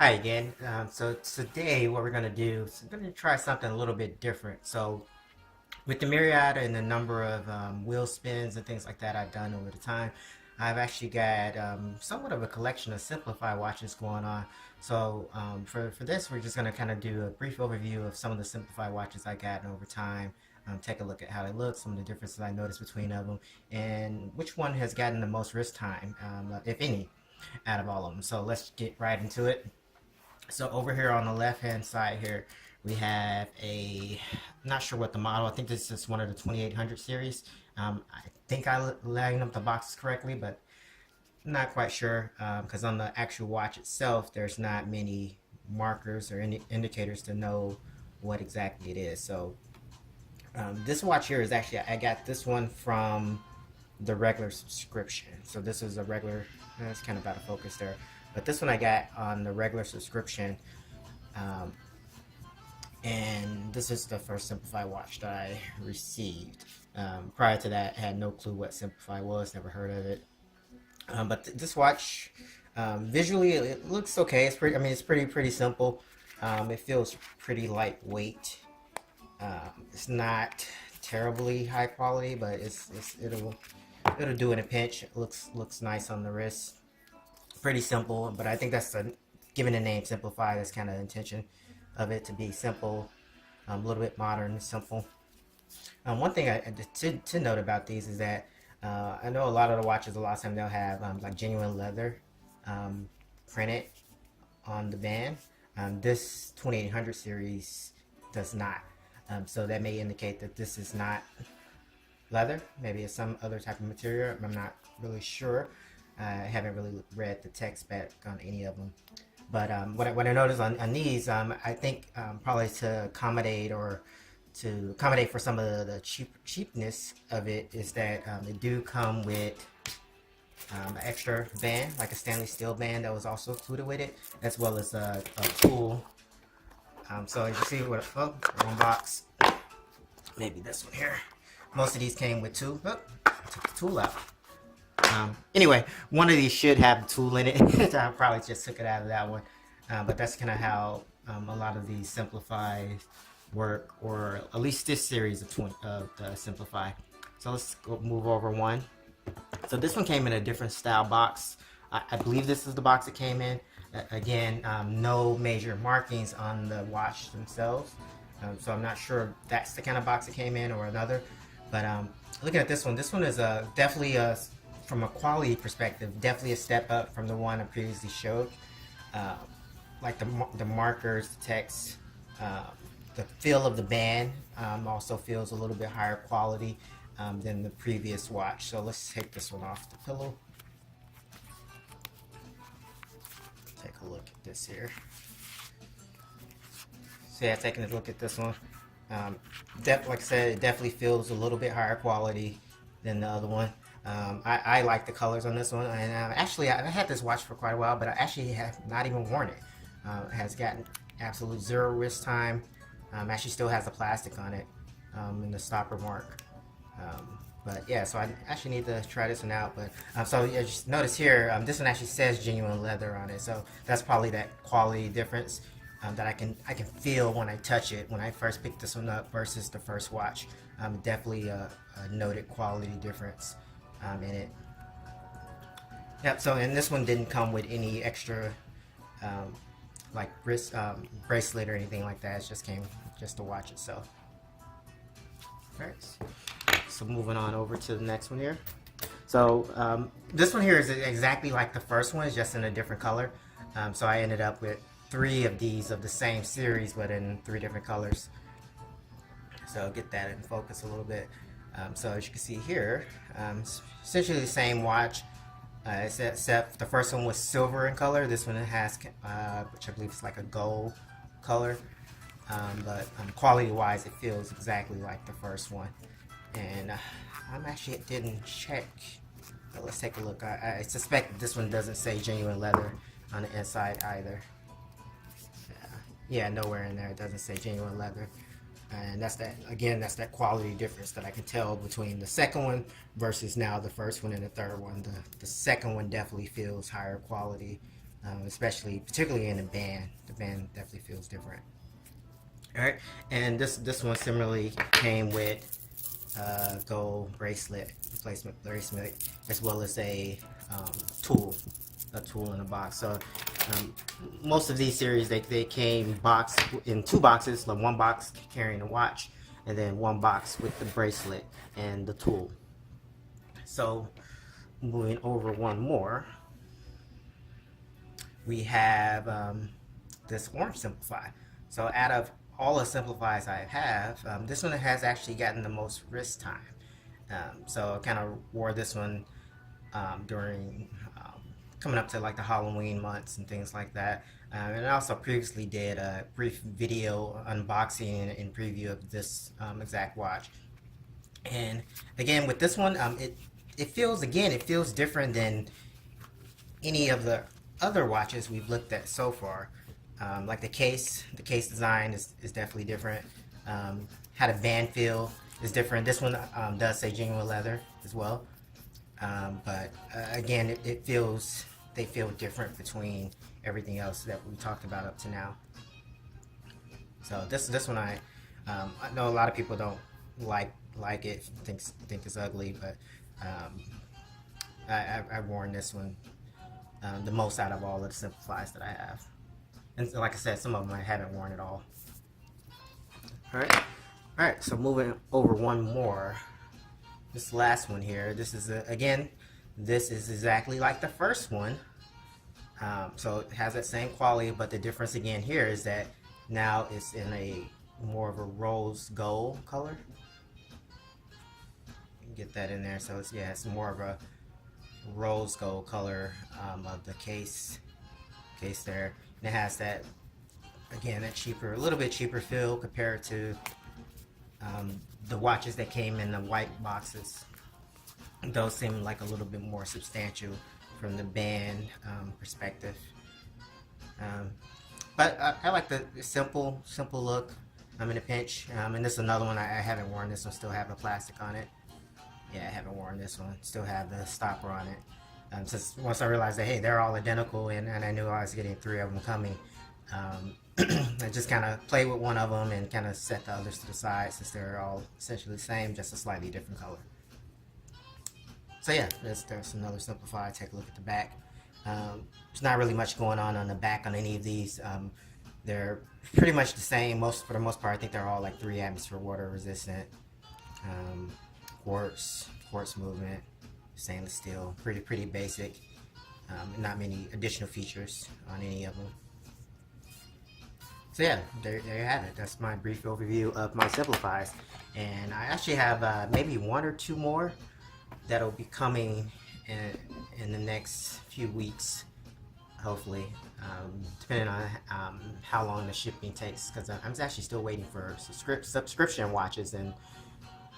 Hi again. So today what we're going to do is we're going to try something a little bit different. So with the myriad and the number of wheel spins and things like that I've done over the time, I've actually got somewhat of a collection of Simplify watches going on. So for this, we're just going to kind of do a brief overview of some of the Simplify watches I got over time. Take a look at how they look, some of the differences I noticed between them, and which one has gotten the most wrist time, if any, out of all of them. So let's get right into it. So over here on the left hand side here, we have I'm not sure what the model, I think this is one of the 2800 series. I think I lined up the boxes correctly, but I'm not quite sure because on the actual watch itself, there's not many markers or any indicators to know what exactly it is. So this watch here is actually, I got this one from the regular subscription. So this is a regular, it's kind of out of focus there. But this one I got on the regular subscription. Um, and this is the first Simplify watch that I received. Prior to that, I had no clue what Simplify was, never heard of it. But this watch, visually, it looks okay. It's pretty. I mean, it's pretty simple. It feels pretty lightweight. It's not terribly high quality, but it'll do in a pinch. It looks nice on the wrist. Pretty simple, but I think that's given the name Simplify. That's kind of the intention of it, to be simple, a little bit modern, simple. One thing to note about these is that I know a lot of the watches, a lot of times they'll have like genuine leather printed on the band. This 2800 series does not. So that may indicate that this is not leather. Maybe it's some other type of material. I'm not really sure. I haven't really read the text back on any of them. But what I noticed on these, I think probably to accommodate for some of the cheapness of it, is that they do come with an extra band, like a stainless steel band that was also included with it, as well as a tool. So as you see, one box, maybe this one here. Most of these came with two. Oh, I took the tool out. Anyway, one of these should have the tool in it. I probably just took it out of that one. But that's kind of how a lot of these Simplify work, or at least this series of the Simplify. So let's move over one. So this one came in a different style box. I believe this is the box it came in. Again, no major markings on the watch themselves. So I'm not sure if that's the kind of box it came in or another. But looking at this one is definitely from a quality perspective, definitely a step up from the one I previously showed. Like the markers, the text, the feel of the band also feels a little bit higher quality than the previous watch. So let's take this one off the pillow. Take a look at this here. So yeah, taking a look at this one. Like I said, it definitely feels a little bit higher quality than the other one. I like the colors on this one, and actually I had this watch for quite a while, but I actually have not even worn it. It has gotten absolute zero wrist time. Actually still has the plastic on it and the stopper mark. But yeah, so I actually need to try this one out. But so you just notice here, this one actually says genuine leather on it, so that's probably that quality difference that I can feel when I touch it when I first picked this one up versus the first watch. Definitely a noted quality difference in it. Yep. So and this one didn't come with any extra like wrist bracelet or anything like that. It just came just the watch itself. Alright, so moving on over to the next one here. So this one here is exactly like the first one, it's just in a different color. So I ended up with 3 of these of the same series, but in 3 different colors. So I'll get that in focus a little bit. So as you can see here, essentially the same watch, except the first one was silver in color. This one has, which I believe is like a gold color. But quality-wise, it feels exactly like the first one. And I'm actually didn't check. Let's take a look. I suspect this one doesn't say genuine leather on the inside either. Yeah, nowhere in there it doesn't say genuine leather. And that's that quality difference that I can tell between the second one versus now the first one and the third one. The second one definitely feels higher quality particularly in the band. The band definitely feels different. All right, and this one similarly came with gold bracelet, replacement bracelet, as well as um, tool, a tool in a box. So um, most of these series they came box in two boxes, like one box carrying the watch, and then one box with the bracelet and the tool. So moving over one more, we have this orange Simplify. So out of all the Simplifies I have, this one has actually gotten the most wrist time. So I kind of wore this one during coming up to like the Halloween months and things like that. And I also previously did a brief video unboxing and preview of this exact watch. And again, with this one, it feels different than any of the other watches we've looked at so far. Like the case design is definitely different. How the band feel is different. This one does say genuine leather as well. But again, they feel different between everything else that we talked about up to now. So this one I know a lot of people don't like it, think it's ugly, but I've worn this one the most out of all of the Simplifies that I have. And like I said, some of them I haven't worn at all. Alright, so moving over one more. This last one here, this is exactly like the first one. So it has that same quality, but the difference again here is that now it's in a more of a rose gold color. Get that in there. So it's more of a rose gold color of the case there, and it has that a little bit cheaper feel compared to the watches that came in the white boxes. Those seem like a little bit more substantial from the band perspective. But I like the simple look. I'm in a pinch. And this is another one I haven't worn. This one still have the plastic on it. Yeah, I haven't worn this one. Still have the stopper on it. Since once I realized that, hey, they're all identical, and I knew I was getting 3 of them coming, I just kind of played with one of them and kind of set the others to the side since they're all essentially the same, just a slightly different color. So yeah, there's another Simplify. Take a look at the back. There's not really much going on the back on any of these. They're pretty much the same. For the most part, I think they're all like 3 atmosphere water resistant. Quartz movement, stainless steel, pretty basic. Not many additional features on any of them. So yeah, there you have it. That's my brief overview of my Simplifies, and I actually have maybe 1 or 2 more that'll be coming in the next few weeks, hopefully, depending on how long the shipping takes, because I'm actually still waiting for subscription watches, and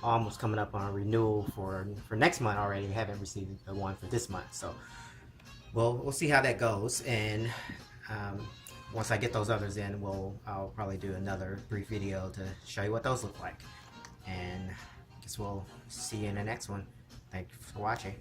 almost coming up on renewal for next month already. I haven't received the one for this month, so we'll see how that goes. And once I get those others in, I'll probably do another brief video to show you what those look like. And I guess we'll see you in the next one. Thank you for watching.